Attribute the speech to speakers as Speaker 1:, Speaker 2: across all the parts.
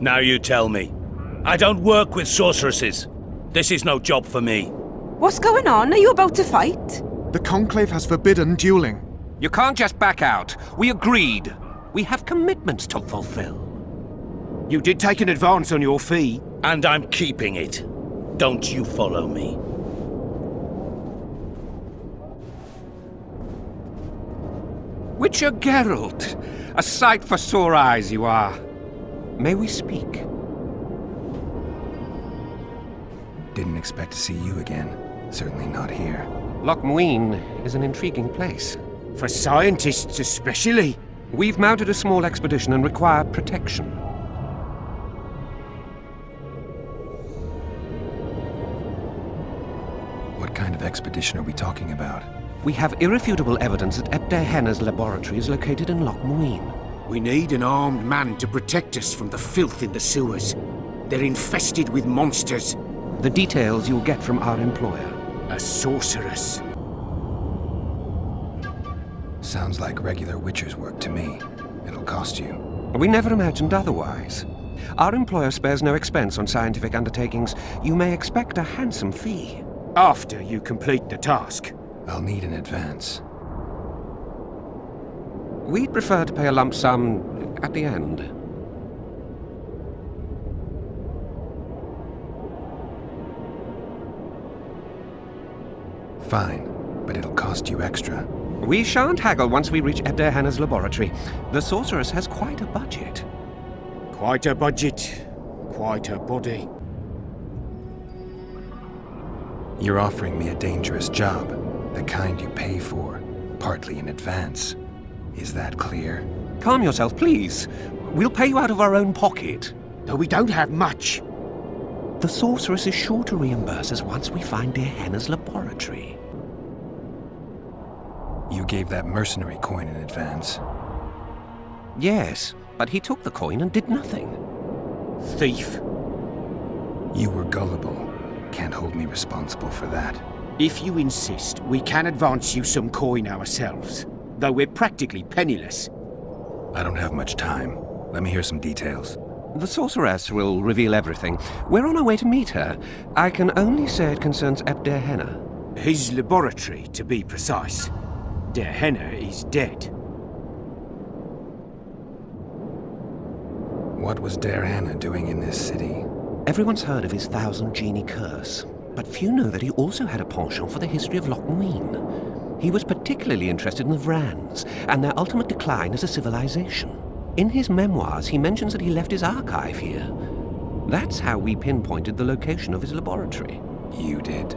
Speaker 1: Now you tell me. I don't work with sorceresses. This is no job for me.
Speaker 2: What's going on? Are you about to fight?
Speaker 3: The Conclave has forbidden dueling.
Speaker 4: You can't just back out. We agreed. We have commitments to fulfill.
Speaker 5: You did take an advance on your fee.
Speaker 1: And I'm keeping it. Don't you follow me.
Speaker 4: Witcher Geralt, a sight for sore eyes you are. May we speak?
Speaker 6: Didn't expect to see you again. Certainly not here.
Speaker 4: Loc Muinne is an intriguing place.
Speaker 5: For scientists especially.
Speaker 4: We've mounted a small expedition and require protection.
Speaker 6: What kind of expedition are we talking about?
Speaker 4: We have irrefutable evidence that Dearhenna's laboratory is located in Loc Muinne.
Speaker 5: We need an armed man to protect us from the filth in the sewers. They're infested with monsters.
Speaker 4: The details you'll get from our employer.
Speaker 5: A sorceress.
Speaker 6: Sounds like regular Witcher's work to me. It'll cost you.
Speaker 4: We never imagined otherwise. Our employer spares no expense on scientific undertakings. You may expect a handsome fee.
Speaker 5: After you complete the task.
Speaker 6: I'll need an advance.
Speaker 4: We'd prefer to pay a lump sum at the end.
Speaker 6: Fine, but it'll cost you extra.
Speaker 4: We shan't haggle once we reach Dearhenna's laboratory. The sorceress has quite a budget.
Speaker 5: Quite a budget. Quite a body.
Speaker 6: You're offering me a dangerous job. The kind you pay for, partly in advance. Is that clear?
Speaker 4: Calm yourself, please. We'll pay you out of our own pocket.
Speaker 5: Though we don't have much.
Speaker 4: The sorceress is sure to reimburse us once we find Dearhenna's laboratory.
Speaker 6: You gave that mercenary coin in advance.
Speaker 4: Yes, but he took the coin and did nothing.
Speaker 5: Thief.
Speaker 6: You were gullible. Can't hold me responsible for that.
Speaker 5: If you insist, we can advance you some coin ourselves. Though we're practically penniless.
Speaker 6: I don't have much time. Let me hear some details.
Speaker 4: The sorceress will reveal everything. We're on our way to meet her. I can only say it concerns Dearhenna.
Speaker 5: His laboratory, to be precise. Dearhenna is dead.
Speaker 6: What was Dearhenna doing in this city?
Speaker 4: Everyone's heard of his thousand genie curse, but few know that he also had a penchant for the history of Loc Muinne. He was particularly interested in the Vrans and their ultimate decline as a civilization. In his memoirs, he mentions that he left his archive here. That's how we pinpointed the location of his laboratory.
Speaker 6: You did.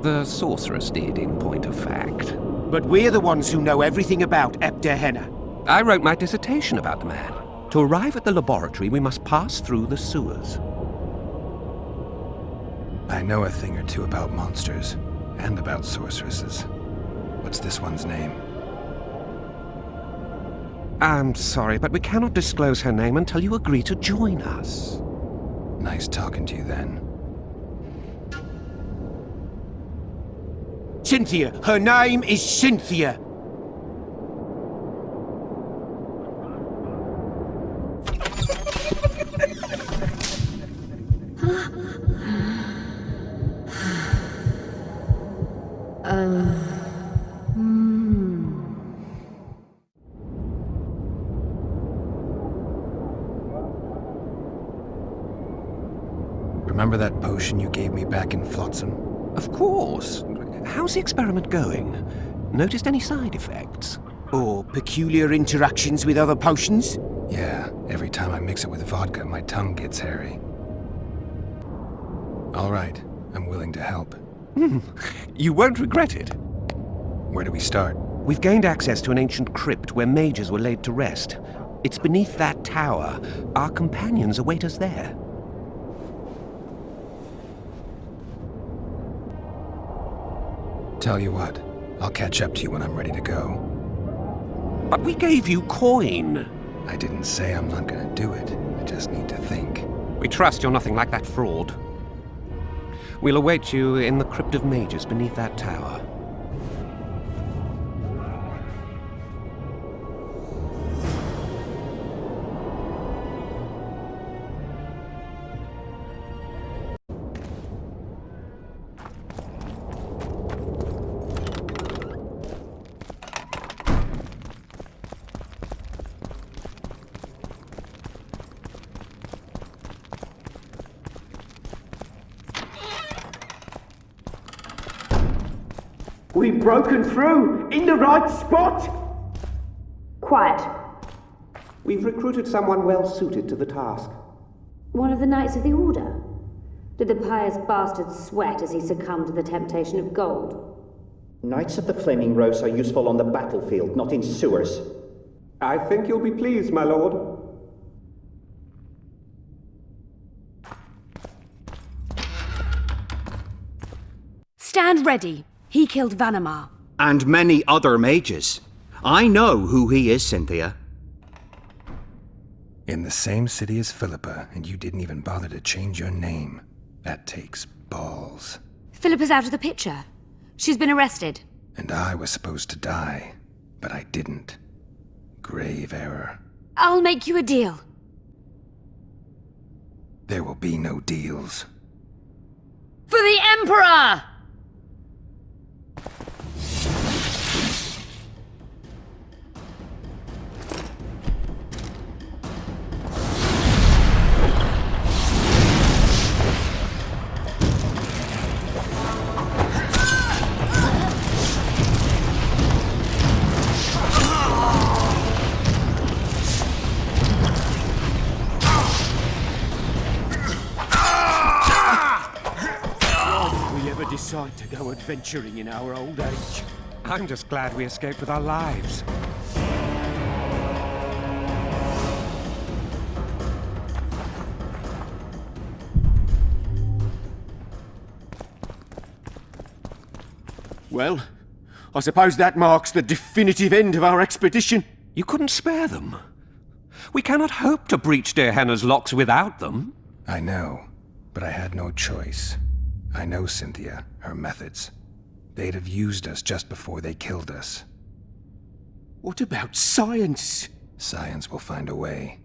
Speaker 4: The sorceress did, in point of fact.
Speaker 5: But we're the ones who know everything about Dearhenna.
Speaker 4: I wrote my dissertation about the man. To arrive at the laboratory, we must pass through the sewers.
Speaker 6: I know a thing or two about monsters, and about sorceresses. What's this one's name?
Speaker 4: I'm sorry, but we cannot disclose her name until you agree to join us.
Speaker 6: Nice talking to you then.
Speaker 5: Cynthia! Her name is Cynthia!
Speaker 6: Remember that potion you gave me back in Flotsam?
Speaker 4: Of course. How's the experiment going? Noticed any side effects?
Speaker 5: Or peculiar interactions with other potions?
Speaker 6: Yeah, every time I mix it with vodka, my tongue gets hairy. All right, I'm willing to help.
Speaker 4: You won't regret it.
Speaker 6: Where do we start?
Speaker 4: We've gained access to an ancient crypt where mages were laid to rest. It's beneath that tower. Our companions await us there.
Speaker 6: Tell you what, I'll catch up to you when I'm ready to go.
Speaker 4: But we gave you coin.
Speaker 6: I didn't say I'm not gonna do it. I just need to think.
Speaker 4: We trust you're nothing like that fraud. We'll await you in the Crypt of Mages beneath that tower.
Speaker 7: We've broken through in the right spot!
Speaker 8: Quiet.
Speaker 9: We've recruited someone well suited to the task.
Speaker 8: One of the Knights of the Order? Did the pious bastard sweat as he succumbed to the temptation of gold?
Speaker 7: Knights of the Flaming Rose are useful on the battlefield, not in sewers.
Speaker 9: I think you'll be pleased, my lord.
Speaker 2: Stand ready. He killed Vanamar.
Speaker 5: And many other mages. I know who he is, Cynthia.
Speaker 6: In the same city as Philippa, and you didn't even bother to change your name. That takes balls.
Speaker 2: Philippa's out of the picture. She's been arrested.
Speaker 6: And I was supposed to die, but I didn't. Grave error.
Speaker 2: I'll make you a deal.
Speaker 6: There will be no deals.
Speaker 2: For the Emperor!
Speaker 5: Decide to go adventuring in our old age.
Speaker 4: I'm just glad we escaped with our lives.
Speaker 5: Well, I suppose that marks the definitive end of our expedition.
Speaker 4: You couldn't spare them. We cannot hope to breach Dearhenna's locks without them.
Speaker 6: I know, but I had no choice. I know Cynthia, her methods. They'd have used us just before they killed us.
Speaker 5: What about science?
Speaker 6: Science will find a way.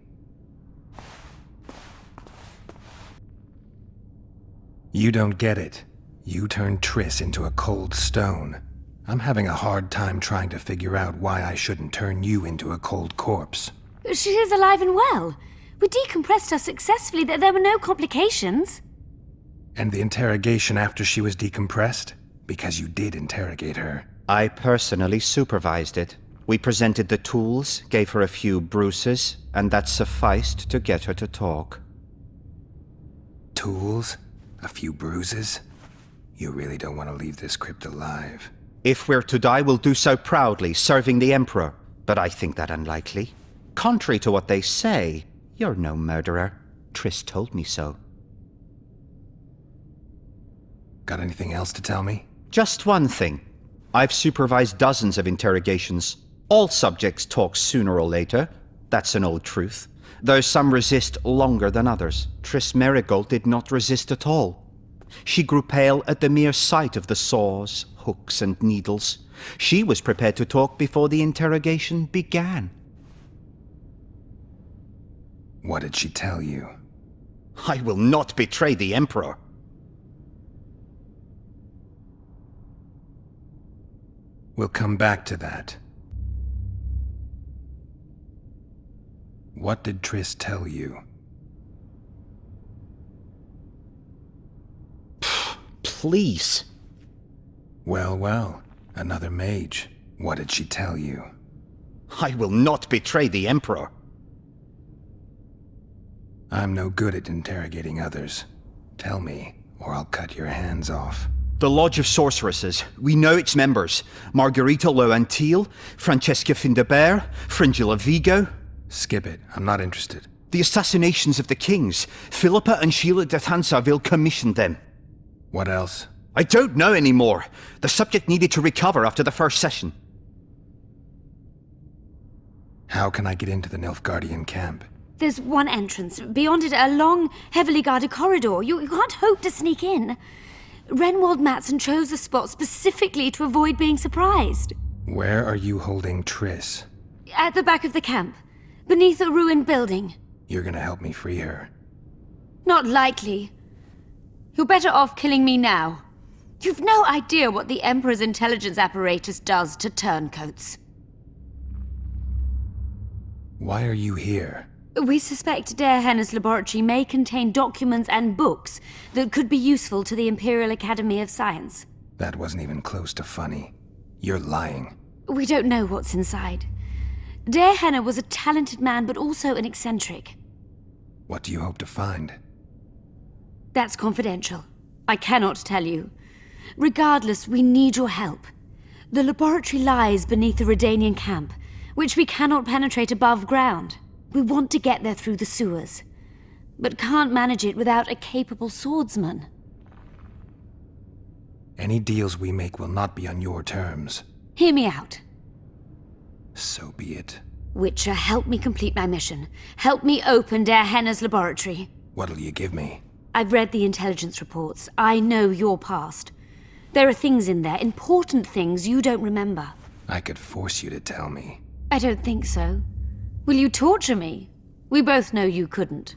Speaker 6: You don't get it. You turned Triss into a cold stone. I'm having a hard time trying to figure out why I shouldn't turn you into a cold corpse.
Speaker 2: She is alive and well. We decompressed her successfully. There were no complications.
Speaker 6: And the interrogation after she was decompressed? Because you did interrogate her.
Speaker 7: I personally supervised it. We presented the tools, gave her a few bruises, and that sufficed to get her to talk.
Speaker 6: Tools? A few bruises? You really don't want to leave this crypt alive.
Speaker 7: If we're to die, we'll do so proudly, serving the Emperor. But I think that unlikely. Contrary to what they say, you're no murderer. Triss told me so.
Speaker 6: Got anything else to tell me?
Speaker 7: Just one thing. I've supervised dozens of interrogations. All subjects talk sooner or later. That's an old truth. Though some resist longer than others. Triss Merigold did not resist at all. She grew pale at the mere sight of the saws, hooks, and needles. She was prepared to talk before the interrogation began.
Speaker 6: What did she tell you?
Speaker 7: I will not betray the Emperor.
Speaker 6: We'll come back to that. What did Triss tell you?
Speaker 7: Please.
Speaker 6: Well, well. Another mage. What did she tell you?
Speaker 7: I will not betray the Emperor.
Speaker 6: I'm no good at interrogating others. Tell me, or I'll cut your hands off.
Speaker 7: The Lodge of Sorceresses. We know its members. Margarita Loantil, Francesca Findabert, Fringilla Vigo.
Speaker 6: Skip it. I'm not interested.
Speaker 7: The assassinations of the kings. Philippa and Sheila de Thansarville commissioned them.
Speaker 6: What else?
Speaker 7: I don't know anymore. The subject needed to recover after the first session.
Speaker 6: How can I get into the Nilfgaardian camp?
Speaker 2: There's one entrance. Beyond it, a long, heavily guarded corridor. You can't hope to sneak in. Renwald Matson chose a spot specifically to avoid being surprised.
Speaker 6: Where are you holding Triss?
Speaker 2: At the back of the camp, beneath a ruined building.
Speaker 6: You're gonna help me free her.
Speaker 2: Not likely. You're better off killing me now. You've no idea what the Emperor's intelligence apparatus does to turncoats.
Speaker 6: Why are you here?
Speaker 2: We suspect Dearhenna's laboratory may contain documents and books that could be useful to the Imperial Academy of Science.
Speaker 6: That wasn't even close to funny. You're lying.
Speaker 2: We don't know what's inside. Dearhenna was a talented man, but also an eccentric.
Speaker 6: What do you hope to find?
Speaker 2: That's confidential. I cannot tell you. Regardless, we need your help. The laboratory lies beneath the Redanian camp, which we cannot penetrate above ground. We want to get there through the sewers, but can't manage it without a capable swordsman.
Speaker 6: Any deals we make will not be on your terms.
Speaker 2: Hear me out.
Speaker 6: So be it.
Speaker 2: Witcher, help me complete my mission. Help me open Dearhenna's laboratory.
Speaker 6: What'll you give me?
Speaker 2: I've read the intelligence reports. I know your past. There are things in there, important things you don't remember.
Speaker 6: I could force you to tell me.
Speaker 2: I don't think so. Will you torture me? We both know you couldn't.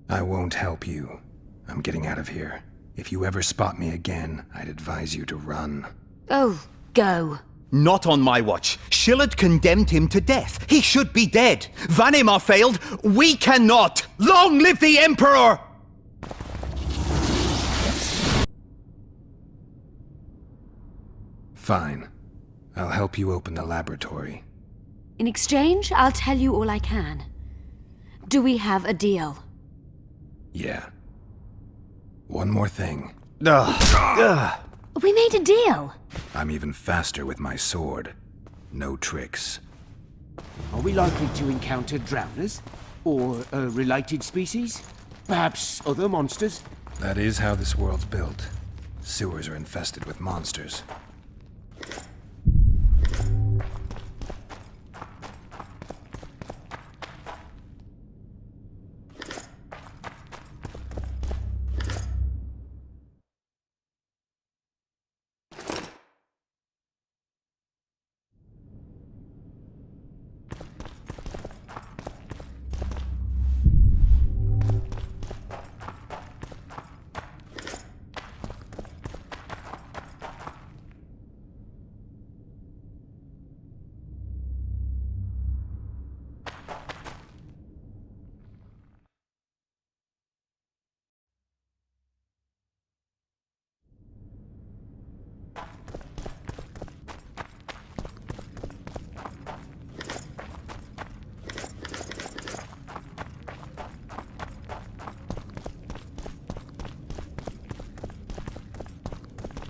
Speaker 6: I won't help you. I'm getting out of here. If you ever spot me again, I'd advise you to run.
Speaker 2: Oh, go.
Speaker 7: Not on my watch. Shillard condemned him to death. He should be dead. Vanimar failed. We cannot. Long live the Emperor!
Speaker 6: Fine. I'll help you open the laboratory.
Speaker 2: In exchange, I'll tell you all I can. Do we have a deal?
Speaker 6: Yeah. One more thing.
Speaker 2: We made a deal.
Speaker 6: I'm even faster with my sword. No tricks.
Speaker 5: Are we likely to encounter drowners? Or a related species? Perhaps other monsters?
Speaker 6: That is how this world's built. Sewers are infested with monsters.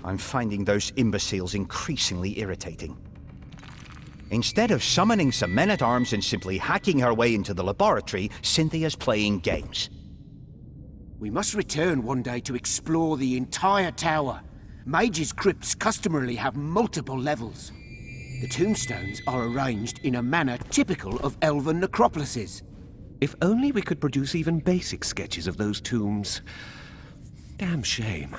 Speaker 7: I'm finding those imbeciles increasingly irritating. Instead of summoning some men-at-arms and simply hacking her way into the laboratory, Cynthia's playing games.
Speaker 5: We must return one day to explore the entire tower. Mages' crypts customarily have multiple levels. The tombstones are arranged in a manner typical of elven necropolises.
Speaker 4: If only we could produce even basic sketches of those tombs. Damn shame.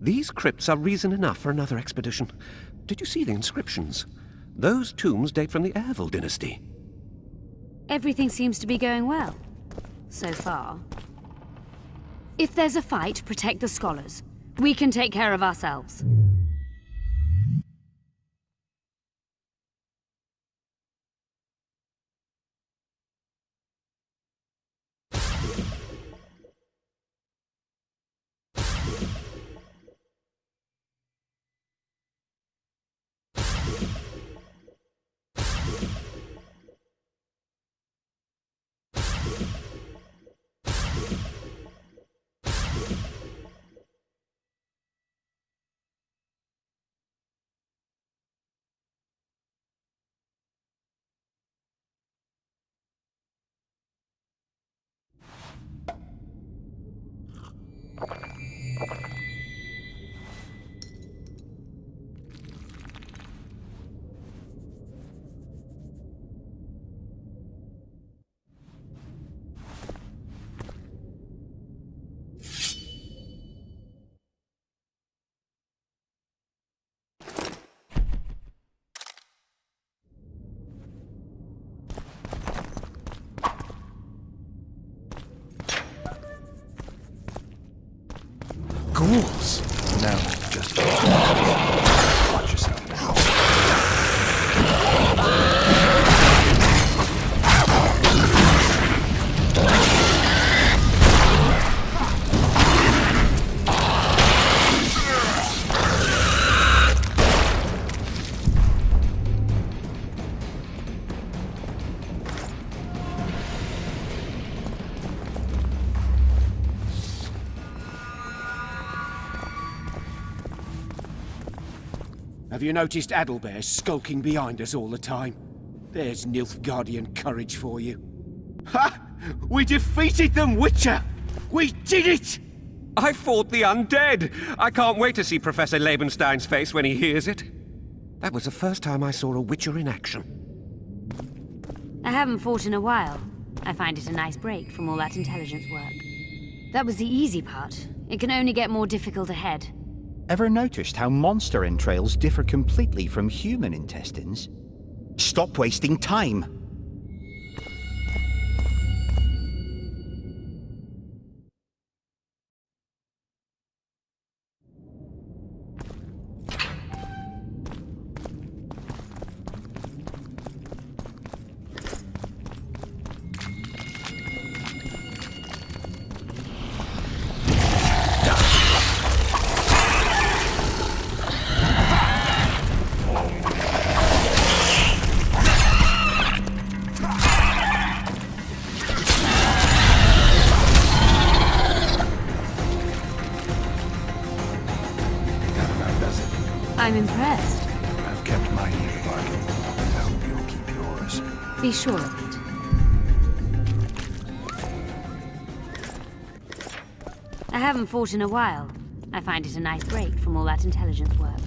Speaker 4: These crypts are reason enough for another expedition. Did you see the inscriptions? Those tombs date from the Erval dynasty.
Speaker 2: Everything seems to be going well. So far. If there's a fight, protect the scholars. We can take care of ourselves.
Speaker 5: Ghouls!
Speaker 6: No, just watch yourself now.
Speaker 5: Have you noticed Adalbert skulking behind us all the time? There's Nilfgaardian courage for you. Ha! We defeated them, Witcher! We did it!
Speaker 4: I fought the undead! I can't wait to see Professor Lebenstein's face when he hears it. That was the first time I saw a Witcher in action.
Speaker 2: I haven't fought in a while. I find it a nice break from all that intelligence work. That was the easy part. It can only get more difficult ahead.
Speaker 7: Ever noticed how monster entrails differ completely from human intestines? Stop wasting time!
Speaker 2: I'm impressed.
Speaker 6: I've kept my end of the bargain. I hope you'll keep yours.
Speaker 2: Be sure of it. I haven't fought in a while. I find it a nice break from all that intelligence work.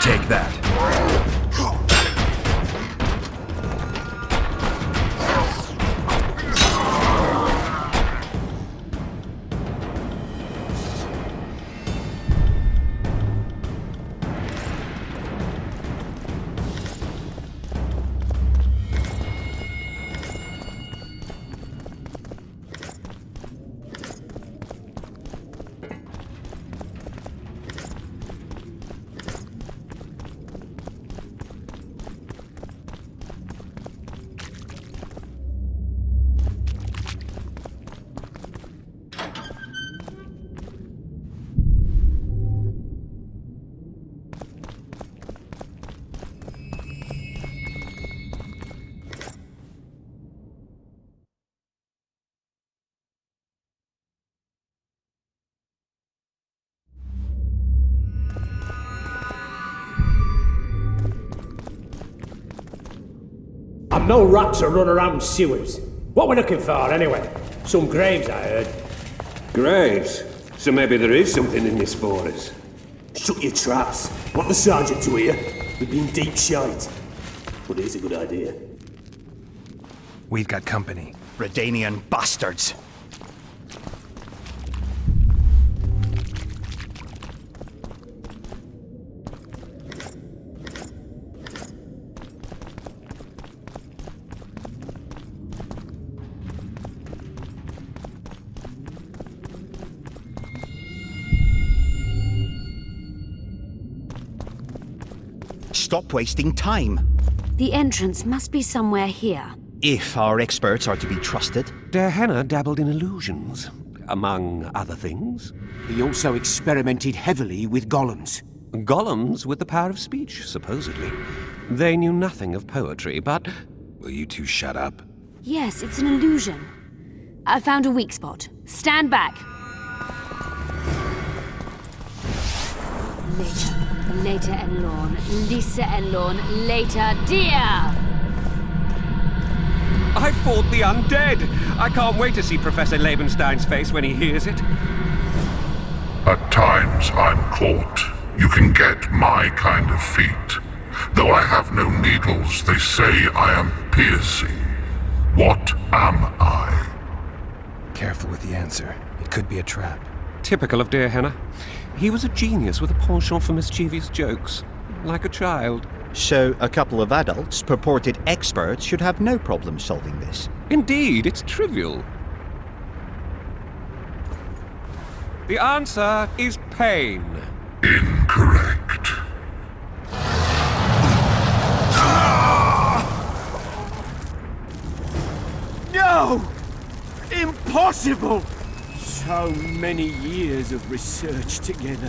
Speaker 6: Take that.
Speaker 10: I'm no rat to run around sewers. What we looking for, anyway? Some graves, I heard.
Speaker 11: Graves? So maybe there is something in this for us.
Speaker 10: Shut your traps. Want the sergeant to hear? We've been deep shite. But it is a good idea.
Speaker 6: We've got company.
Speaker 7: Redanian bastards! Stop wasting time.
Speaker 2: The entrance must be somewhere here.
Speaker 7: If our experts are to be trusted.
Speaker 4: Dearhenna dabbled in illusions, among other things.
Speaker 5: He also experimented heavily with golems.
Speaker 4: Golems with the power of speech, supposedly. They knew nothing of poetry, but...
Speaker 6: Will you two shut up?
Speaker 2: Yes, it's an illusion. I found a weak spot. Stand back. Later and Lorne. Lisa and Lorne. Later, dear!
Speaker 4: I fought the undead! I can't wait to see Professor Lebenstein's face when he hears it.
Speaker 12: At times I'm caught. You can get my kind of feat. Though I have no needles, they say I am piercing. What am I?
Speaker 6: Careful with the answer. It could be a trap.
Speaker 4: Typical of Dearhenna. He was a genius with a penchant for mischievous jokes. Like a child.
Speaker 7: So, a couple of adults, purported experts, should have no problem solving this.
Speaker 4: Indeed, it's trivial. The answer is pain.
Speaker 12: Incorrect.
Speaker 5: No! Impossible! So many years of research together.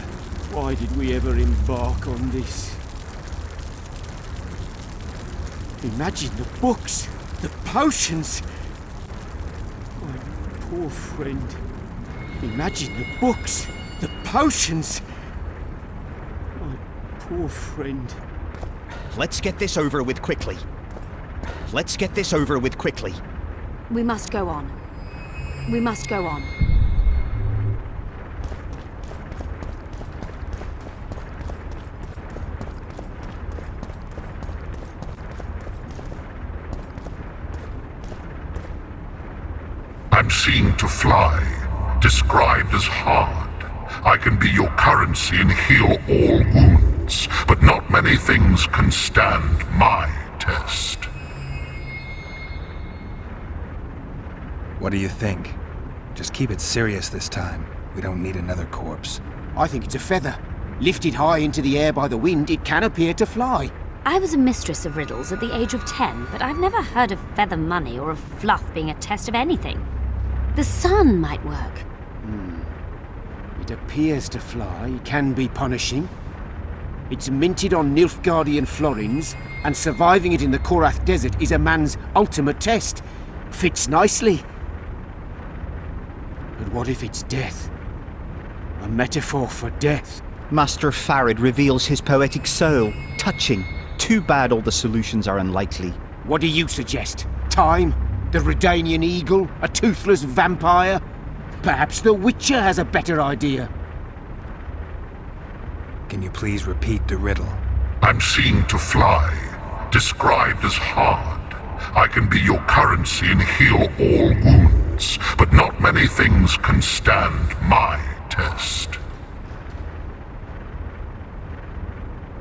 Speaker 5: Why did we ever embark on this? Imagine the books, the potions. My poor friend. Imagine the books, the potions. My poor friend.
Speaker 7: Let's get this over with quickly. Let's get this over with quickly.
Speaker 2: We must go on. We must go on.
Speaker 12: I'm seen to fly, described as hard. I can be your currency and heal all wounds, but not many things can stand my test.
Speaker 6: What do you think? Just keep it serious this time. We don't need another corpse.
Speaker 5: I think it's a feather. Lifted high into the air by the wind, it can appear to fly.
Speaker 2: I was a mistress of riddles at the age of 10, but I've never heard of feather money or of fluff being a test of anything. The sun might work.
Speaker 5: It appears to fly, can be punishing. It's minted on Nilfgaardian florins, and surviving it in the Korath Desert is a man's ultimate test. Fits nicely. But what if it's death? A metaphor for death.
Speaker 7: Master Farid reveals his poetic soul. Touching. Too bad all the solutions are unlikely.
Speaker 5: What do you suggest? Time? The Redanian eagle? A toothless vampire? Perhaps the Witcher has a better idea.
Speaker 6: Can you please repeat the riddle?
Speaker 12: I'm seen to fly, described as hard. I can be your currency and heal all wounds, but not many things can stand my test.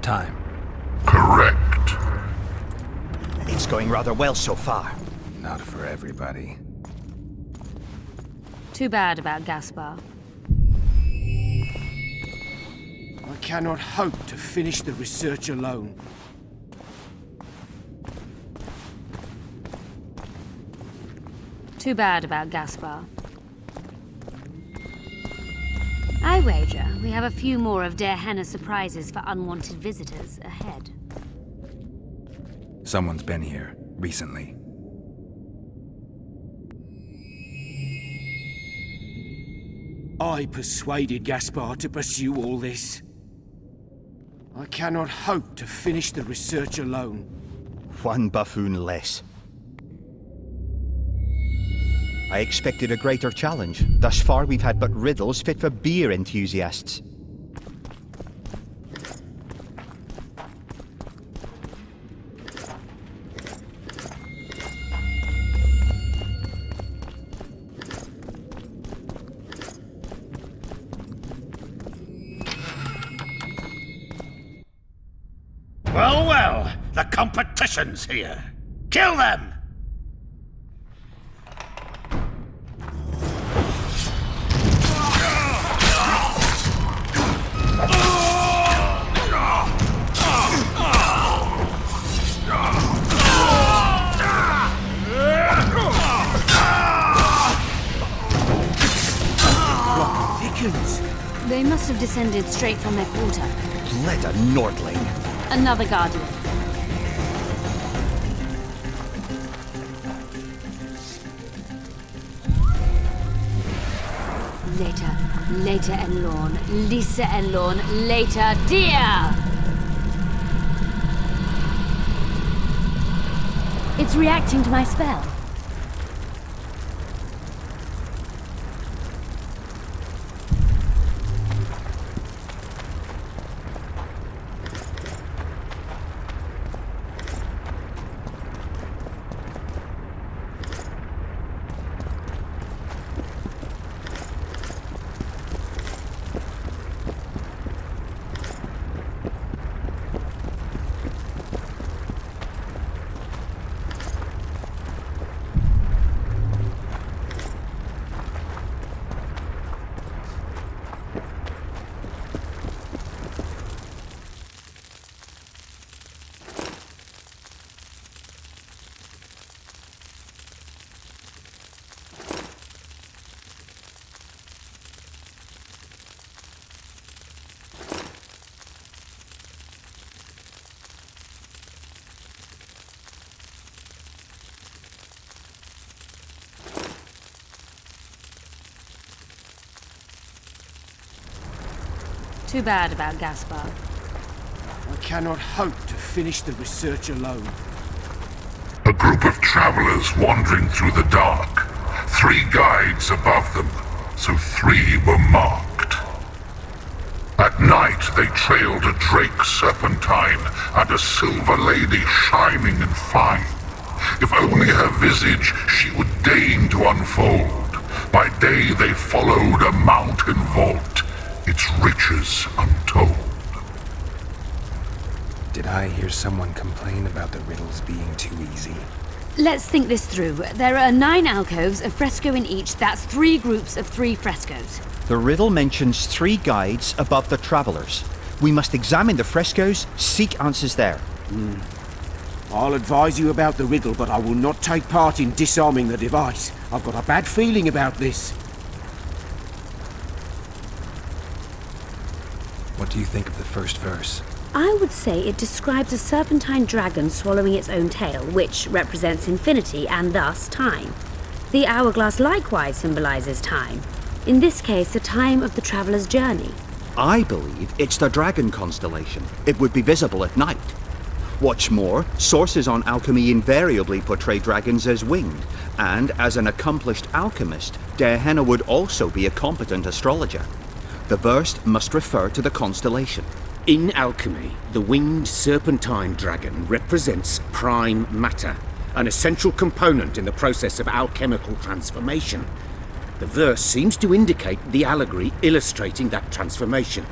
Speaker 6: Time.
Speaker 12: Correct.
Speaker 7: It's going rather well so far.
Speaker 6: Not for everybody.
Speaker 2: Too bad about Gaspar.
Speaker 5: I cannot hope to finish the research alone.
Speaker 2: Too bad about Gaspar. I wager we have a few more of Dearhenna's surprises for unwanted visitors ahead.
Speaker 6: Someone's been here recently.
Speaker 5: I persuaded Gaspar to pursue all this. I cannot hope to finish the research alone.
Speaker 7: One buffoon less. I expected a greater challenge. Thus far, we've had but riddles fit for beer enthusiasts.
Speaker 1: Well, well, the competition's here. Kill them!
Speaker 2: They must have descended straight from their quarter.
Speaker 7: Bleda Nordling.
Speaker 2: Another guardian. Later and Lorne, Lisa and Lorne, later, dear! It's reacting to my spell. Too bad about Gaspar.
Speaker 5: I cannot hope to finish the research alone.
Speaker 12: A group of travelers wandering through the dark. 3 guides above them, so 3 were marked. At night they trailed a drake serpentine and a silver lady shining and fine. If only her visage she would deign to unfold. By day they followed a mountain vault, its riches untold.
Speaker 6: Did I hear someone complain about the riddles being too easy?
Speaker 2: Let's think this through. There are 9 alcoves, a fresco in each. That's 3 groups of 3 frescoes.
Speaker 7: The riddle mentions 3 guides above the travelers. We must examine the frescoes, seek answers there.
Speaker 5: I'll advise you about the riddle, but I will not take part in disarming the device. I've got a bad feeling about this.
Speaker 6: What do you think of the first verse?
Speaker 8: I would say it describes a serpentine dragon swallowing its own tail, which represents infinity and thus time. The hourglass likewise symbolizes time. In this case, the time of the traveler's journey.
Speaker 7: I believe it's the dragon constellation. It would be visible at night. What's more, sources on alchemy invariably portray dragons as winged, and as an accomplished alchemist, Dearhenna would also be a competent astrologer. The verse must refer to the constellation.
Speaker 5: In alchemy, the winged serpentine dragon represents prime matter, an essential component in the process of alchemical transformation. The verse seems to indicate the allegory illustrating that transformation.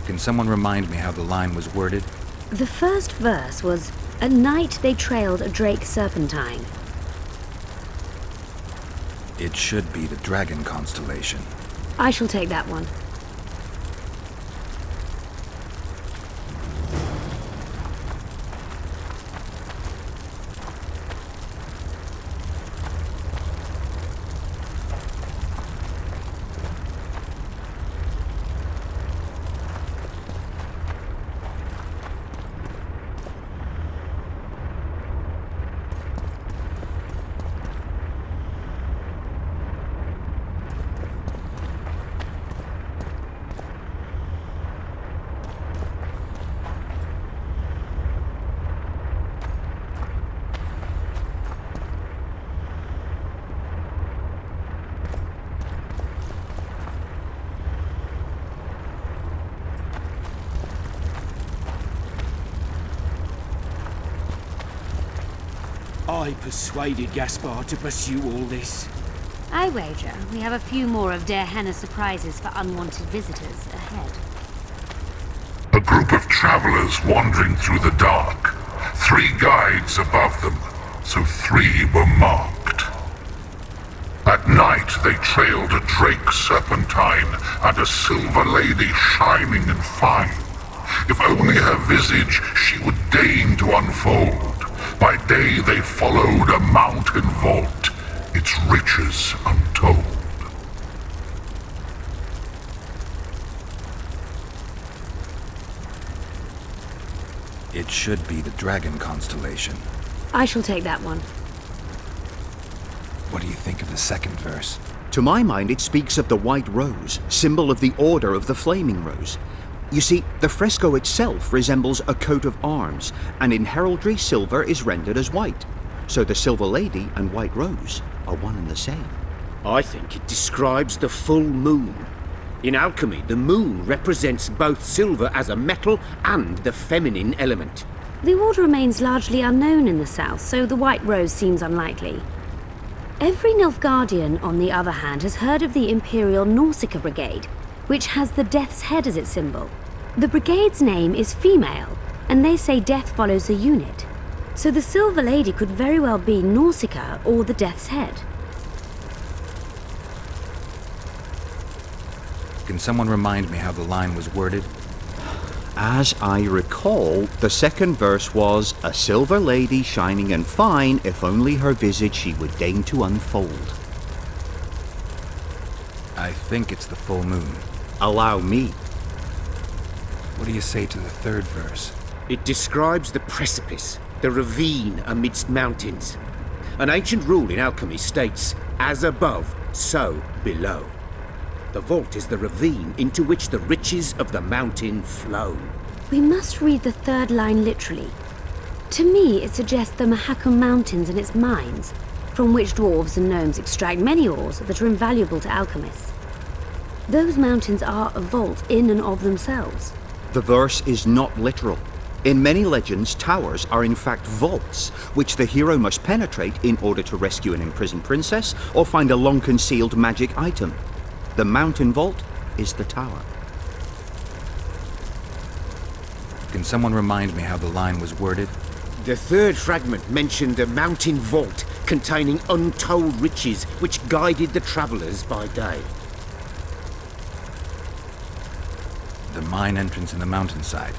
Speaker 6: Can someone remind me how the line was worded?
Speaker 8: The first verse was, "At night they trailed a drake serpentine."
Speaker 6: It should be the dragon constellation.
Speaker 8: I shall take that one.
Speaker 5: I persuaded Gaspar to pursue all this.
Speaker 2: I wager we have a few more of Dearhenna's surprises for unwanted visitors ahead.
Speaker 12: A group of travelers wandering through the dark. 3 guides above them, so 3 were marked. At night they trailed a drake serpentine and a silver lady shining and fine. If only her visage she would deign to unfold. By day they followed a mountain vault, its riches untold.
Speaker 6: It should be the dragon constellation.
Speaker 8: I shall take that one.
Speaker 6: What do you think of the second verse?
Speaker 7: To my mind, it speaks of the white rose, symbol of the Order of the Flaming Rose. You see, the fresco itself resembles a coat of arms, and in heraldry, silver is rendered as white. So the Silver Lady and White Rose are one and the same.
Speaker 5: I think it describes the full moon. In alchemy, the moon represents both silver as a metal and the feminine element.
Speaker 8: The Order remains largely unknown in the south, so the White Rose seems unlikely. Every Nilfgaardian, on the other hand, has heard of the Imperial Nausicaa Brigade, which has the Death's Head as its symbol. The brigade's name is female, and they say death follows the unit. So the Silver Lady could very well be Nausicaa or the Death's Head.
Speaker 6: Can someone remind me how the line was worded?
Speaker 7: As I recall, the second verse was, "A silver lady shining and fine, if only her visage she would deign to unfold."
Speaker 6: I think it's the full moon.
Speaker 7: Allow me.
Speaker 6: What do you say to the third verse?
Speaker 5: It describes the precipice, the ravine amidst mountains. An ancient rule in alchemy states, as above, so below. The vault is the ravine into which the riches of the mountain flow.
Speaker 8: We must read the third line literally. To me, it suggests the Mahakam Mountains and its mines, from which dwarves and gnomes extract many ores that are invaluable to alchemists. Those mountains are a vault in and of themselves.
Speaker 7: The verse is not literal. In many legends, towers are in fact vaults, which the hero must penetrate in order to rescue an imprisoned princess or find a long-concealed magic item. The mountain vault is the tower.
Speaker 6: Can someone remind me how the line was worded?
Speaker 5: The third fragment mentioned a mountain vault containing untold riches which guided the travellers by day.
Speaker 6: The mine entrance in the mountainside.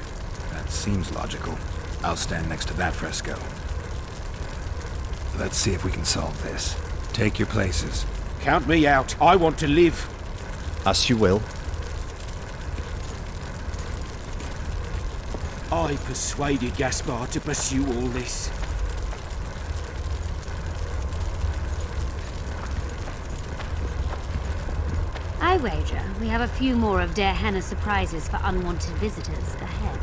Speaker 6: That seems logical. I'll stand next to that fresco. Let's see if we can solve this. Take your places.
Speaker 5: Count me out. I want to live.
Speaker 7: As you will.
Speaker 5: I persuaded Gaspar to pursue all this.
Speaker 2: I wager we have a few more of Dearhenna's surprises for unwanted visitors ahead.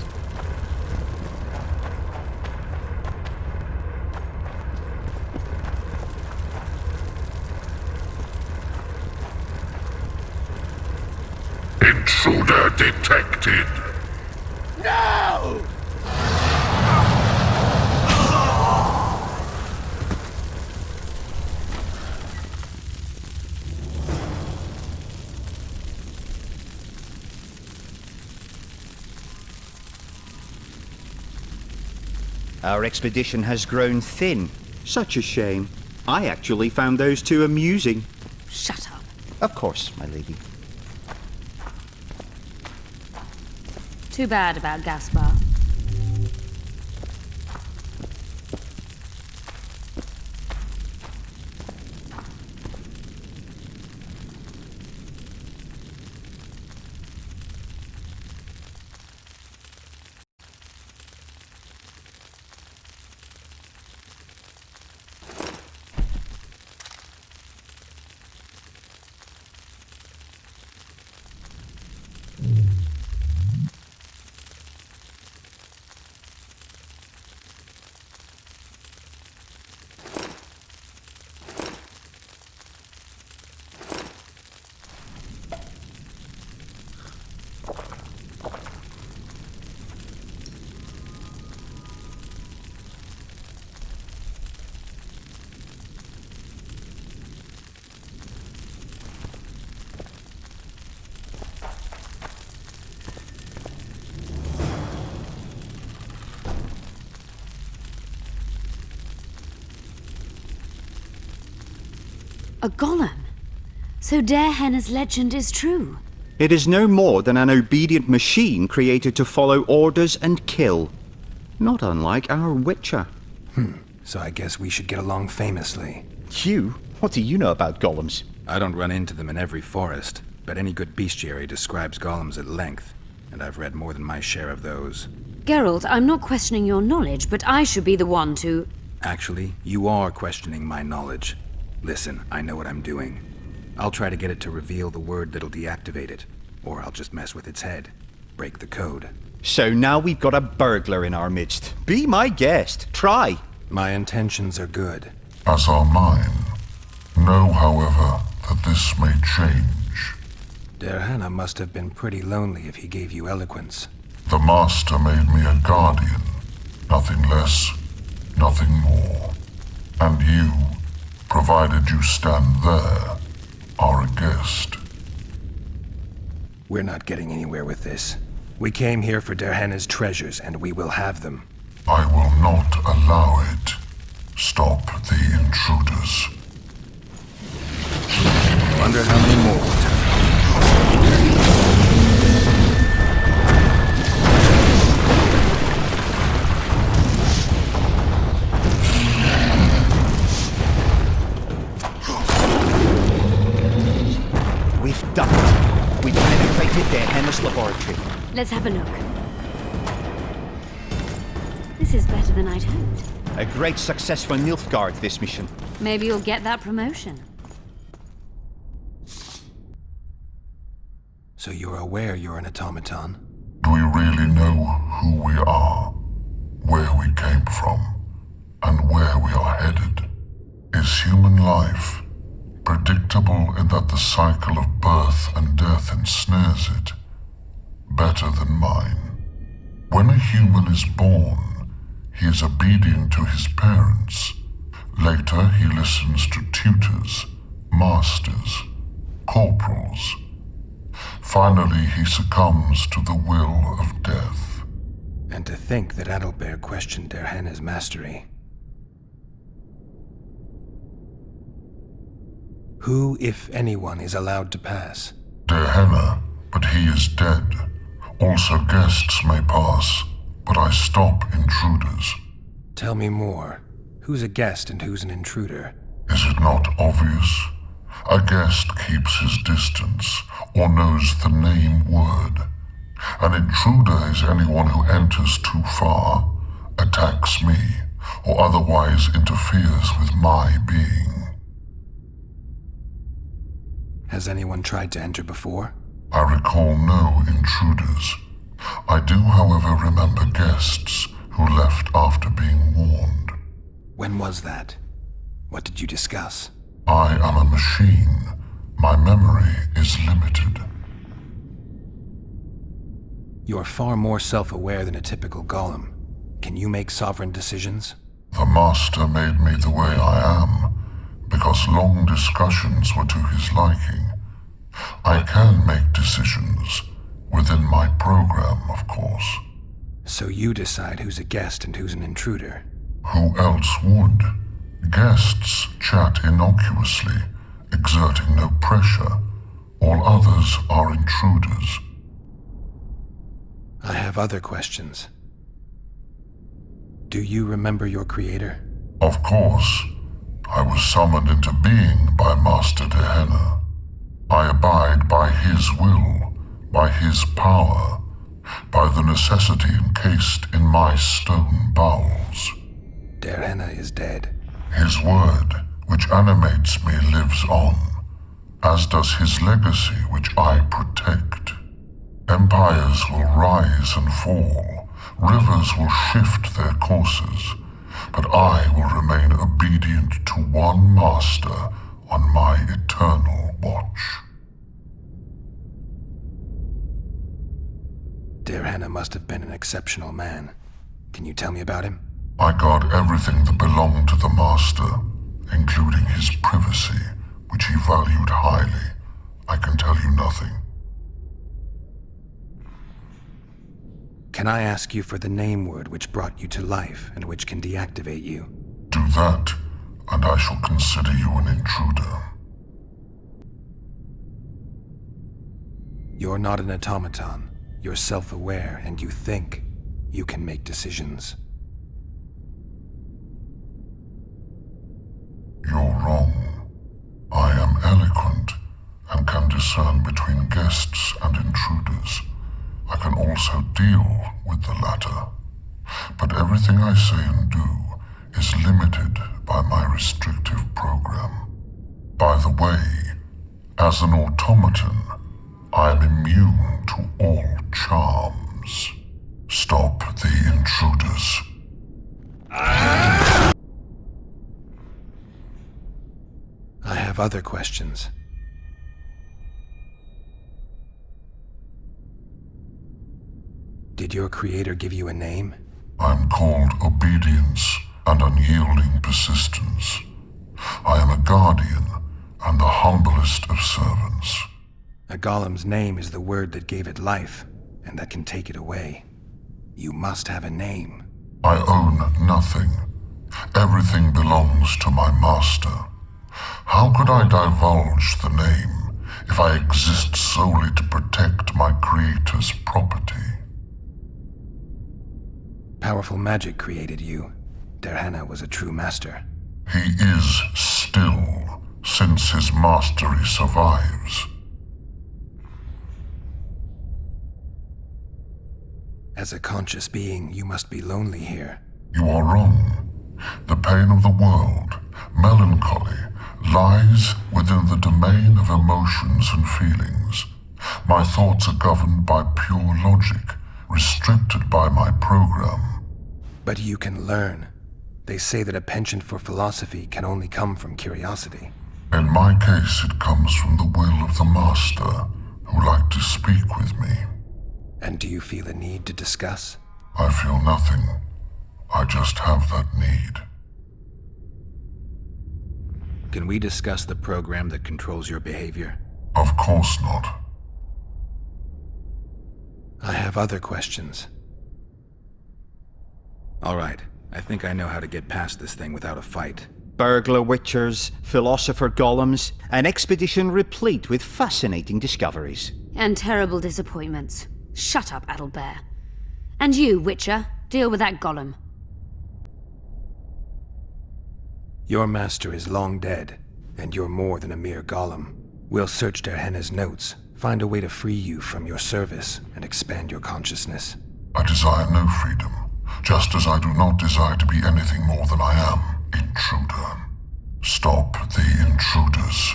Speaker 12: Intruder detected.
Speaker 5: No!
Speaker 7: Our expedition has grown thin. Such a shame. I actually found those two amusing.
Speaker 2: Shut up.
Speaker 7: Of course, my lady.
Speaker 2: Too bad about Gaspar. A golem? So Dearhenna's legend is true?
Speaker 7: It is no more than an obedient machine created to follow orders and kill. Not unlike our Witcher.
Speaker 6: So I guess we should get along famously.
Speaker 7: You? What do you know about golems?
Speaker 6: I don't run into them in every forest, but any good bestiary describes golems at length, and I've read more than my share of those.
Speaker 2: Geralt, I'm not questioning your knowledge, but I should be the one to...
Speaker 6: Actually, you are questioning my knowledge. Listen, I know what I'm doing. I'll try to get it to reveal the word that'll deactivate it, or I'll just mess with its head. Break the code.
Speaker 7: So now we've got a burglar in our midst. Be my guest. Try.
Speaker 6: My intentions are good.
Speaker 12: As are mine. Know, however, that this may change.
Speaker 6: Dearhenna must have been pretty lonely if he gave you eloquence.
Speaker 12: The Master made me a guardian. Nothing less, nothing more. And you, provided you stand there, are a guest.
Speaker 6: We're not getting anywhere with this. We came here for Dearhenna's treasures, and we will have them.
Speaker 12: I will not allow it. Stop the intruders.
Speaker 6: Wonder how many more will turn up.
Speaker 7: We've done it. We've penetrated Dearhenna's laboratory.
Speaker 2: Let's have a look. This is better than I'd hoped.
Speaker 7: A great success for Nilfgaard, this mission.
Speaker 2: Maybe you'll get that promotion.
Speaker 6: So you're aware you're an automaton?
Speaker 12: Do we really know who we are, where we came from, and where we are headed? Is human life predictable in that the cycle of birth and death ensnares it? Better than mine. When a human is born, he is obedient to his parents. Later, he listens to tutors, masters, corporals. Finally, he succumbs to the will of death.
Speaker 6: And to think that Adalbert questioned Dearhenna's mastery. Who, if anyone, is allowed to pass?
Speaker 12: Dearhenna, but he is dead. Also guests may pass, but I stop intruders.
Speaker 6: Tell me more. Who's a guest and who's an intruder?
Speaker 12: Is it not obvious? A guest keeps his distance, or knows the name word. An intruder is anyone who enters too far, attacks me, or otherwise interferes with my being.
Speaker 6: Has anyone tried to enter before?
Speaker 12: I recall no intruders. I do, however, remember guests who left after being warned.
Speaker 6: When was that? What did you discuss?
Speaker 12: I am a machine. My memory is limited.
Speaker 6: You're far more self-aware than a typical golem. Can you make sovereign decisions?
Speaker 12: The Master made me the way I am, because long discussions were to his liking. I can make decisions, within my program, of course.
Speaker 6: So you decide who's a guest and who's an intruder?
Speaker 12: Who else would? Guests chat innocuously, exerting no pressure. All others are intruders.
Speaker 6: I have other questions. Do you remember your creator?
Speaker 12: Of course. I was summoned into being by Master Dearhenna. I abide by his will, by his power, by the necessity encased in my stone bowels.
Speaker 6: Dearhenna is dead.
Speaker 12: His word, which animates me, lives on, as does his legacy, which I protect. Empires will rise and fall, rivers will shift their courses, but I will remain obedient to one master on my eternal watch.
Speaker 6: Dearhenna must have been an exceptional man. Can you tell me about him?
Speaker 12: I guard everything that belonged to the Master, including his privacy, which he valued highly. I can tell you nothing.
Speaker 6: Can I ask you for the name word which brought you to life and which can deactivate you?
Speaker 12: Do that, and I shall consider you an intruder.
Speaker 6: You're not an automaton. You're self-aware, and you think you can make decisions.
Speaker 12: You're wrong. I am eloquent and can discern between guests and intruders. I can also deal with the latter. But everything I say and do is limited by my restrictive program. By the way, as an automaton, I am immune to all charms. Stop the intruders.
Speaker 6: I have other questions. Did your creator give you a name?
Speaker 12: I'm called obedience and unyielding persistence. I am a guardian and the humblest of servants.
Speaker 6: A golem's name is the word that gave it life, and that can take it away. You must have a name.
Speaker 12: I own nothing. Everything belongs to my master. How could I divulge the name if I exist solely to protect my creator's property?
Speaker 6: Powerful magic created you. Dearhenna was a true master.
Speaker 12: He is still, since his mastery survives.
Speaker 6: As a conscious being, you must be lonely here.
Speaker 12: You are wrong. The pain of the world, melancholy, lies within the domain of emotions and feelings. My thoughts are governed by pure logic, restricted by my program.
Speaker 6: But you can learn. They say that a penchant for philosophy can only come from curiosity.
Speaker 12: In my case, it comes from the will of the master, who liked to speak with me.
Speaker 6: And do you feel a need to discuss?
Speaker 12: I feel nothing. I just have that need.
Speaker 6: Can we discuss the program that controls your behavior?
Speaker 12: Of course not.
Speaker 6: I have other questions. All right, I think I know how to get past this thing without a fight.
Speaker 7: Burglar witchers, philosopher golems, an expedition replete with fascinating discoveries.
Speaker 2: And terrible disappointments. Shut up, Adalbert. And you, Witcher, deal with that golem.
Speaker 6: Your master is long dead, and you're more than a mere golem. We'll search Dearhenna's notes, find a way to free you from your service, and expand your consciousness.
Speaker 12: I desire no freedom, just as I do not desire to be anything more than I am, intruder. Stop the intruders.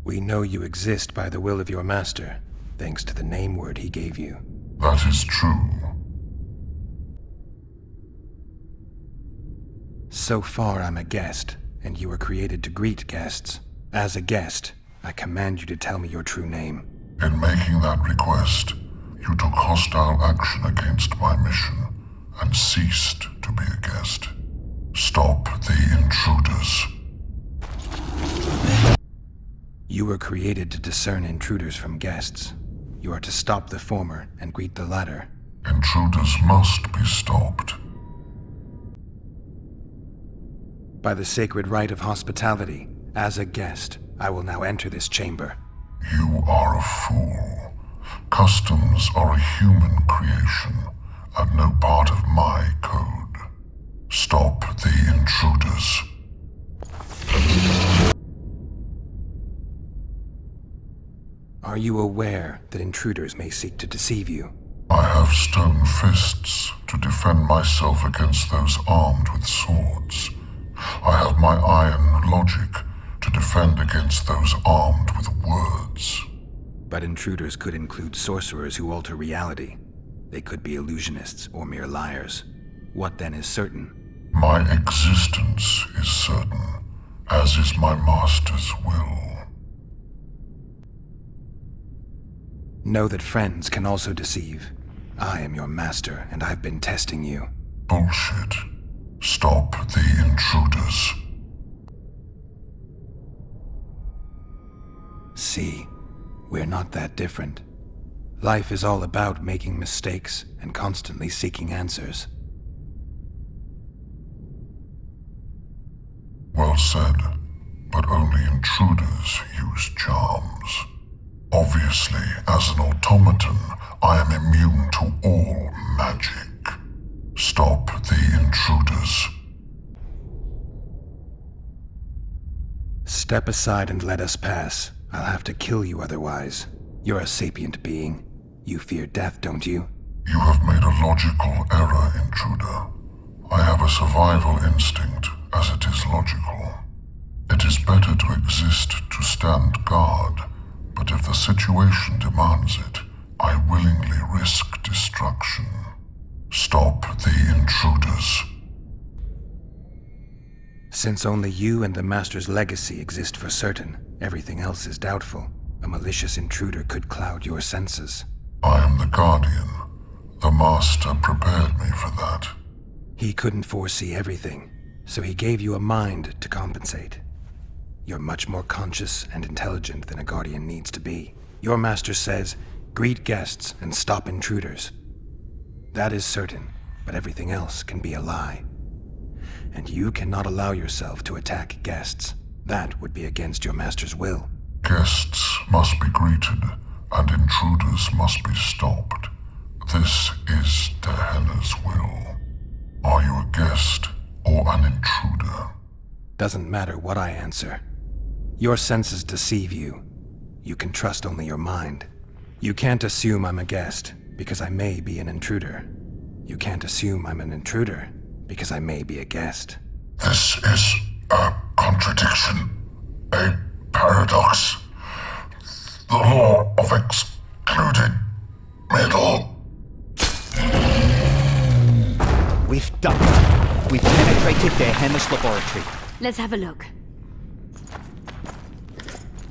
Speaker 6: We know you exist by the will of your master, thanks to the name word he gave you.
Speaker 12: That is true.
Speaker 6: So far, I'm a guest, and you were created to greet guests. As a guest, I command you to tell me your true name.
Speaker 12: In making that request, you took hostile action against my mission and ceased to be a guest. Stop the intruders.
Speaker 6: You were created to discern intruders from guests. You are to stop the former and greet the latter.
Speaker 12: Intruders must be stopped.
Speaker 6: By the sacred right of hospitality, as a guest, I will now enter this chamber.
Speaker 12: You are a fool. Customs are a human creation, and no part of my code. Stop the intruders.
Speaker 6: Are you aware that intruders may seek to deceive you?
Speaker 12: I have stone fists to defend myself against those armed with swords. I have my iron logic to defend against those armed with words.
Speaker 6: But intruders could include sorcerers who alter reality. They could be illusionists or mere liars. What then is certain?
Speaker 12: My existence is certain, as is my master's will.
Speaker 6: Know that friends can also deceive. I am your master, and I've been testing you.
Speaker 12: Bullshit. Stop the intruders.
Speaker 6: See, we're not that different. Life is all about making mistakes and constantly seeking answers.
Speaker 12: Well said, but only intruders use charms. Obviously, as an automaton, I am immune to all magic. Stop the intruders.
Speaker 6: Step aside and let us pass. I'll have to kill you otherwise. You're a sapient being. You fear death, don't you?
Speaker 12: You have made a logical error, intruder. I have a survival instinct, as it is logical. It is better to exist to stand guard, but if the situation demands it, I willingly risk destruction. Stop the intruders.
Speaker 6: Since only you and the Master's legacy exist for certain, everything else is doubtful. A malicious intruder could cloud your senses.
Speaker 12: I am the Guardian. The Master prepared me for that.
Speaker 6: He couldn't foresee everything, so he gave you a mind to compensate. You're much more conscious and intelligent than a Guardian needs to be. Your Master says, greet guests and stop intruders. That is certain, but everything else can be a lie. And you cannot allow yourself to attack guests. That would be against your Master's will.
Speaker 12: Guests must be greeted, and intruders must be stopped. This is Dearhenna's will. Are you a guest or an intruder?
Speaker 6: Doesn't matter what I answer. Your senses deceive you. You can trust only your mind. You can't assume I'm a guest, because I may be an intruder. You can't assume I'm an intruder, because I may be a guest.
Speaker 12: This is a contradiction, a paradox. The law of excluded middle.
Speaker 7: We've done it. We've penetrated Dearhenna's laboratory.
Speaker 2: Let's have a look.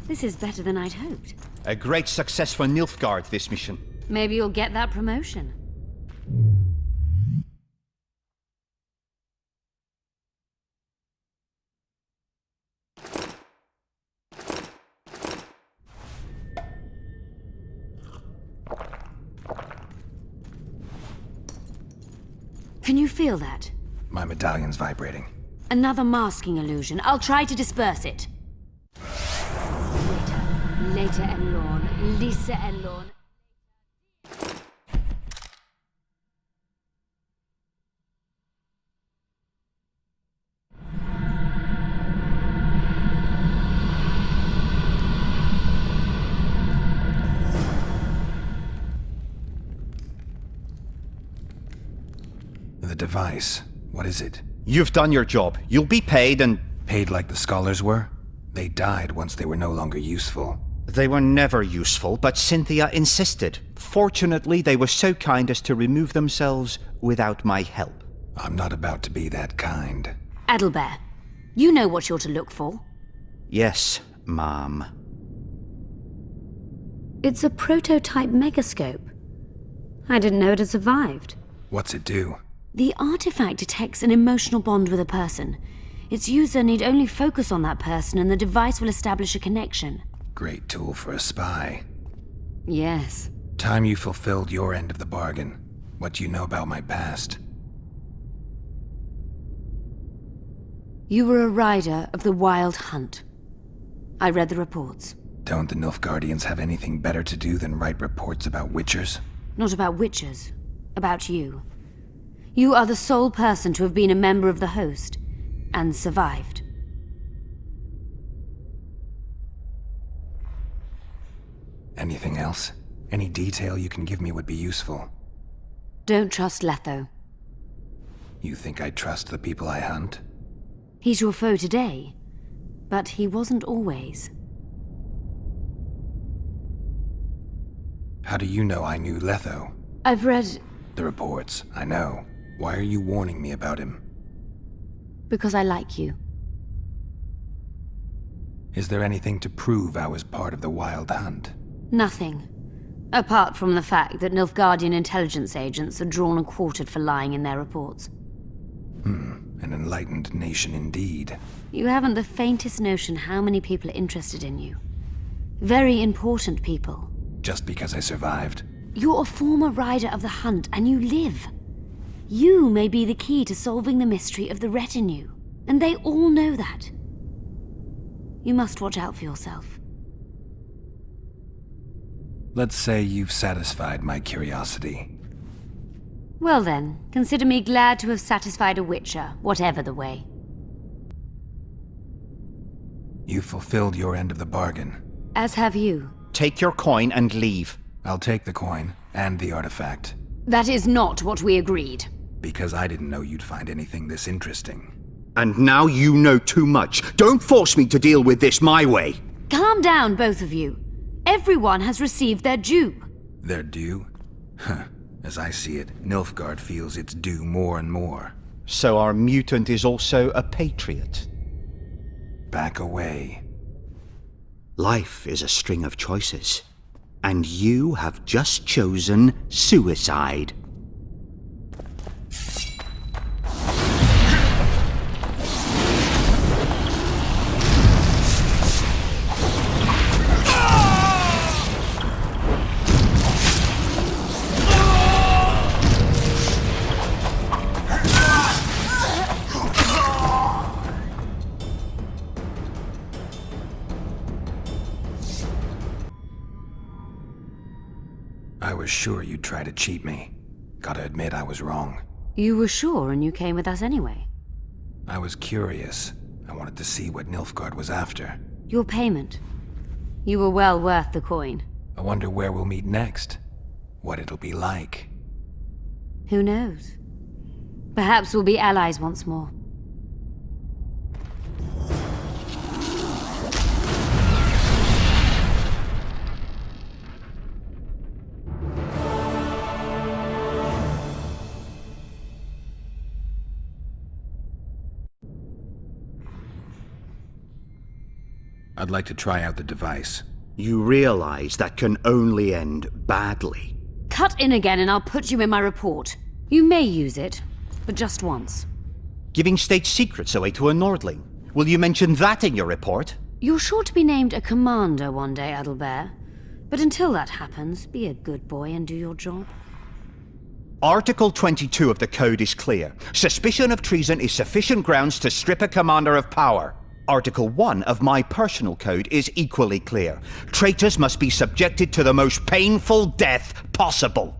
Speaker 2: This is better than I'd hoped.
Speaker 7: A great success for Nilfgaard, this mission.
Speaker 2: Maybe you'll get that promotion. Can you feel that?
Speaker 6: My medallion's vibrating.
Speaker 2: Another masking illusion. I'll try to disperse it. Later and Lorne. Lisa and Lorne.
Speaker 6: The device. What is it?
Speaker 7: You've done your job. You'll be paid and...
Speaker 6: Paid like the scholars were? They died once they were no longer useful.
Speaker 7: They were never useful, but Cynthia insisted. Fortunately, they were so kind as to remove themselves without my help.
Speaker 6: I'm not about to be that kind.
Speaker 2: Adalbert, you know what you're to look for.
Speaker 7: Yes, Ma'am.
Speaker 8: It's a prototype megascope. I didn't know it had survived.
Speaker 6: What's it do?
Speaker 2: The artifact detects an emotional bond with a person. Its user need only focus on that person and the device will establish a connection.
Speaker 6: Great tool for a spy.
Speaker 2: Yes.
Speaker 6: Time you fulfilled your end of the bargain. What do you know about my past?
Speaker 2: You were a rider of the Wild Hunt. I read the reports.
Speaker 6: Don't the Nilfgaardians have anything better to do than write reports about witchers?
Speaker 2: Not about witchers. About you. You are the sole person to have been a member of the host, and survived.
Speaker 6: Anything else? Any detail you can give me would be useful.
Speaker 2: Don't trust Letho.
Speaker 6: You think I trust the people I hunt?
Speaker 2: He's your foe today, but he wasn't always.
Speaker 6: How do you know I knew Letho?
Speaker 2: I've read...
Speaker 6: The reports, I know. Why are you warning me about him?
Speaker 2: Because I like you.
Speaker 6: Is there anything to prove I was part of the Wild Hunt?
Speaker 2: Nothing. Apart from the fact that Nilfgaardian intelligence agents are drawn and quartered for lying in their reports.
Speaker 6: An enlightened nation indeed.
Speaker 2: You haven't the faintest notion how many people are interested in you. Very important people.
Speaker 6: Just because I survived?
Speaker 2: You're a former rider of the hunt, and you live. You may be the key to solving the mystery of the retinue, and they all know that. You must watch out for yourself.
Speaker 6: Let's say you've satisfied my curiosity.
Speaker 2: Well then, consider me glad to have satisfied a witcher, whatever the way.
Speaker 6: You've fulfilled your end of the bargain.
Speaker 2: As have you.
Speaker 7: Take your coin and leave.
Speaker 6: I'll take the coin, and the artifact.
Speaker 2: That is not what we agreed.
Speaker 6: Because I didn't know you'd find anything this interesting.
Speaker 7: And now you know too much. Don't force me to deal with this my way.
Speaker 2: Calm down, both of you. Everyone has received their due.
Speaker 6: Their due? Huh. As I see it, Nilfgaard feels it's due more and more.
Speaker 7: So our mutant is also a patriot.
Speaker 6: Back away.
Speaker 7: Life is a string of choices. And you have just chosen suicide.
Speaker 6: I was sure you'd try to cheat me. Gotta admit I was wrong.
Speaker 2: You were sure and you came with us anyway.
Speaker 6: I was curious. I wanted to see what Nilfgaard was after.
Speaker 2: Your payment. You were well worth the coin.
Speaker 6: I wonder where we'll meet next. What it'll be like.
Speaker 2: Who knows? Perhaps we'll be allies once more.
Speaker 6: I'd like to try out the device.
Speaker 7: You realize that can only end badly.
Speaker 2: Cut in again and I'll put you in my report. You may use it, but just once.
Speaker 7: Giving state secrets away to a Nordling. Will you mention that in your report?
Speaker 2: You're sure to be named a commander one day, Adalbert. But until that happens, be a good boy and do your job.
Speaker 7: Article 22 of the Code is clear. Suspicion of treason is sufficient grounds to strip a commander of power. Article 1 of my personal code is equally clear. Traitors must be subjected to the most painful death possible.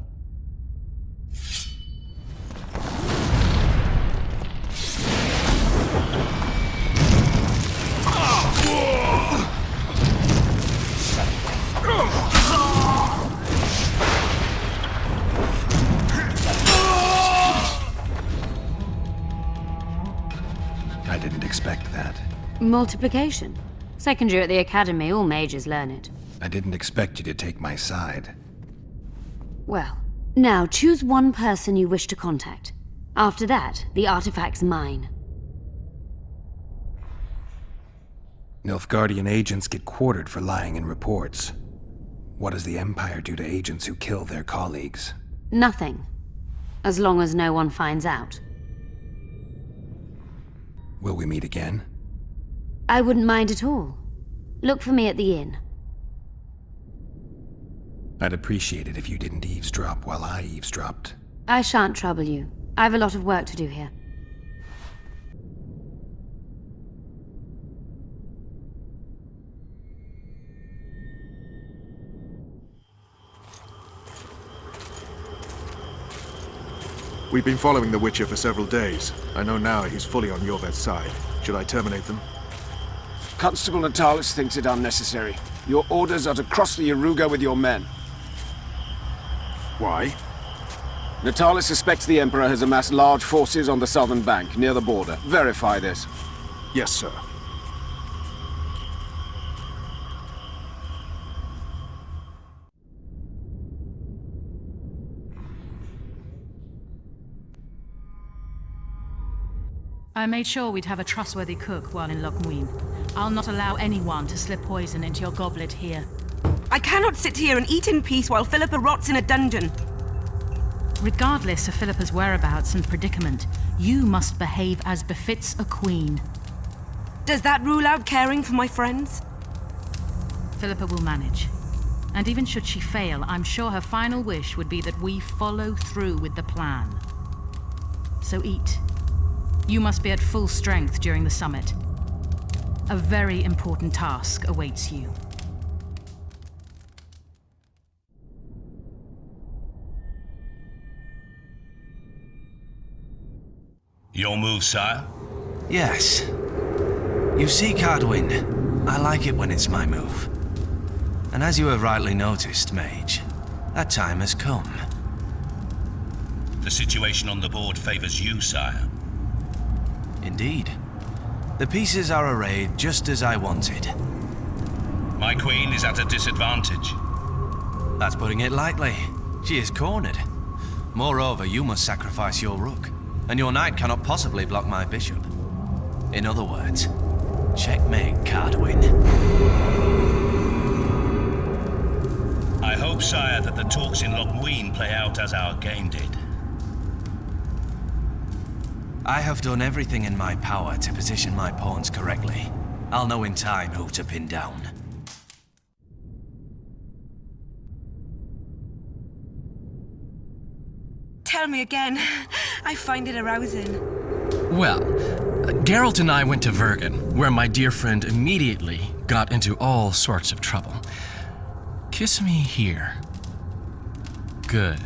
Speaker 6: I didn't expect that.
Speaker 2: Multiplication. Second year at the academy, all mages learn it.
Speaker 6: I didn't expect you to take my side.
Speaker 2: Well, now choose one person you wish to contact. After that, the artifact's mine.
Speaker 6: Nilfgaardian agents get quartered for lying in reports. What does the Empire do to agents who kill their colleagues?
Speaker 2: Nothing. As long as no one finds out.
Speaker 6: Will we meet again?
Speaker 2: I wouldn't mind at all. Look for me at the inn.
Speaker 6: I'd appreciate it if you didn't eavesdrop while I eavesdropped.
Speaker 2: I shan't trouble you. I have a lot of work to do here.
Speaker 3: We've been following the Witcher for several days. I know now he's fully on Jorved's side. Should I terminate them?
Speaker 5: Constable Natalis thinks it unnecessary. Your orders are to cross the Yaruga with your men.
Speaker 3: Why?
Speaker 5: Natalis suspects the Emperor has amassed large forces on the southern bank, near the border. Verify this.
Speaker 3: Yes, sir.
Speaker 13: I made sure we'd have a trustworthy cook while in Loc Muinne. I'll not allow anyone to slip poison into your goblet here.
Speaker 14: I cannot sit here and eat in peace while Philippa rots in a dungeon.
Speaker 13: Regardless of Philippa's whereabouts and predicament, you must behave as befits a queen.
Speaker 14: Does that rule out caring for my friends?
Speaker 13: Philippa will manage. And even should she fail, I'm sure her final wish would be that we follow through with the plan. So eat. You must be at full strength during the summit. A very important task awaits you.
Speaker 1: Your move, sire?
Speaker 15: Yes. You see, Cardwin, I like it when it's my move. And as you have rightly noticed, Mage, that time has come.
Speaker 1: The situation on the board favors you, sire.
Speaker 15: Indeed. The pieces are arrayed just as I wanted.
Speaker 1: My queen is at a disadvantage.
Speaker 15: That's putting it lightly. She is cornered. Moreover, you must sacrifice your rook, and your knight cannot possibly block my bishop. In other words, checkmate, Cardwin.
Speaker 1: I hope, sire, that the talks in Loc Muinne play out as our game did.
Speaker 15: I have done everything in my power to position my pawns correctly. I'll know in time who to pin down.
Speaker 14: Tell me again. I find it arousing.
Speaker 16: Well, Geralt and I went to Vergen, where my dear friend immediately got into all sorts of trouble. Kiss me here. Good.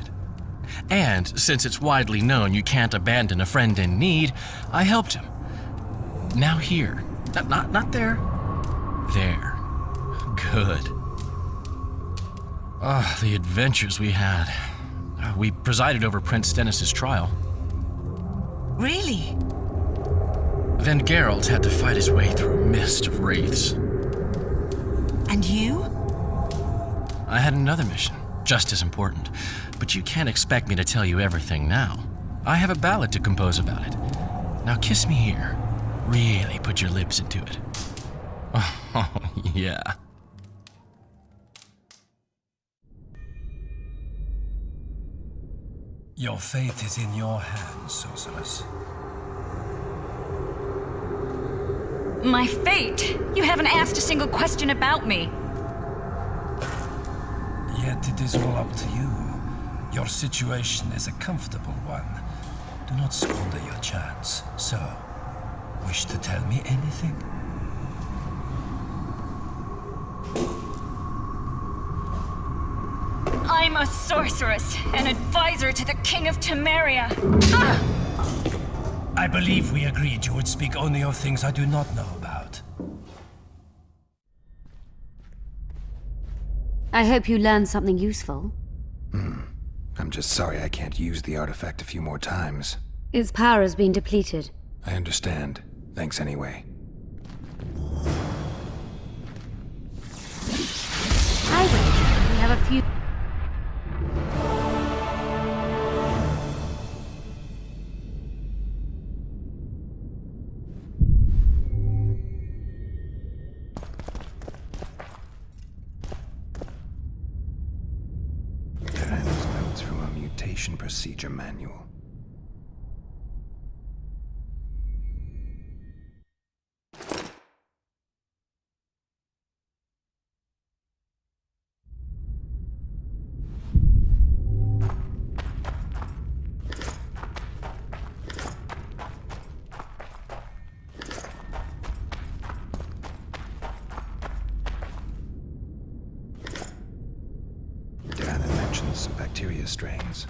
Speaker 16: And since it's widely known you can't abandon a friend in need, I helped him. Now here. Not there. There. Good. Ah, the adventures we had. We presided over Prince Stennis' trial.
Speaker 14: Really?
Speaker 16: Then Geralt had to fight his way through a mist of wraiths.
Speaker 14: And you?
Speaker 16: I had another mission, just as important. But you can't expect me to tell you everything now. I have a ballad to compose about it. Now kiss me here. Really put your lips into it. Oh, yeah.
Speaker 6: Your fate is in your hands, sorceress.
Speaker 2: My fate? You haven't asked a single question about me.
Speaker 6: Yet it is all up to you. Your situation is a comfortable one. Do not squander your chance. So, wish to tell me anything?
Speaker 2: I'm a sorceress, an advisor to the King of Temeria.
Speaker 6: I believe we agreed you would speak only of things I do not know about.
Speaker 2: I hope you learned something useful.
Speaker 6: I'm just sorry I can't use the artifact a few more times.
Speaker 2: Its power has been depleted.
Speaker 6: I understand. Thanks anyway.
Speaker 2: I wager we have a few...
Speaker 6: Dearhenna's notes from a mutation procedure manual. Dearhenna mentions some bacteria strains.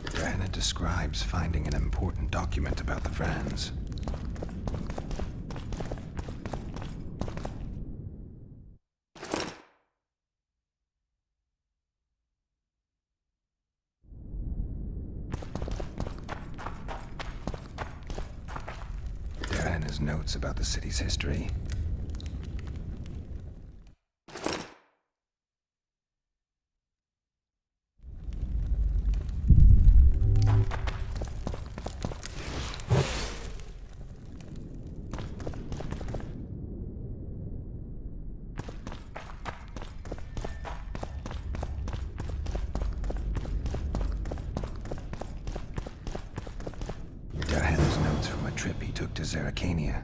Speaker 6: Dearhenna describes finding an important document about the Vrans. Dearhenna's notes about the city's history. Dearhenna's notes from a trip he took to Zerrikania.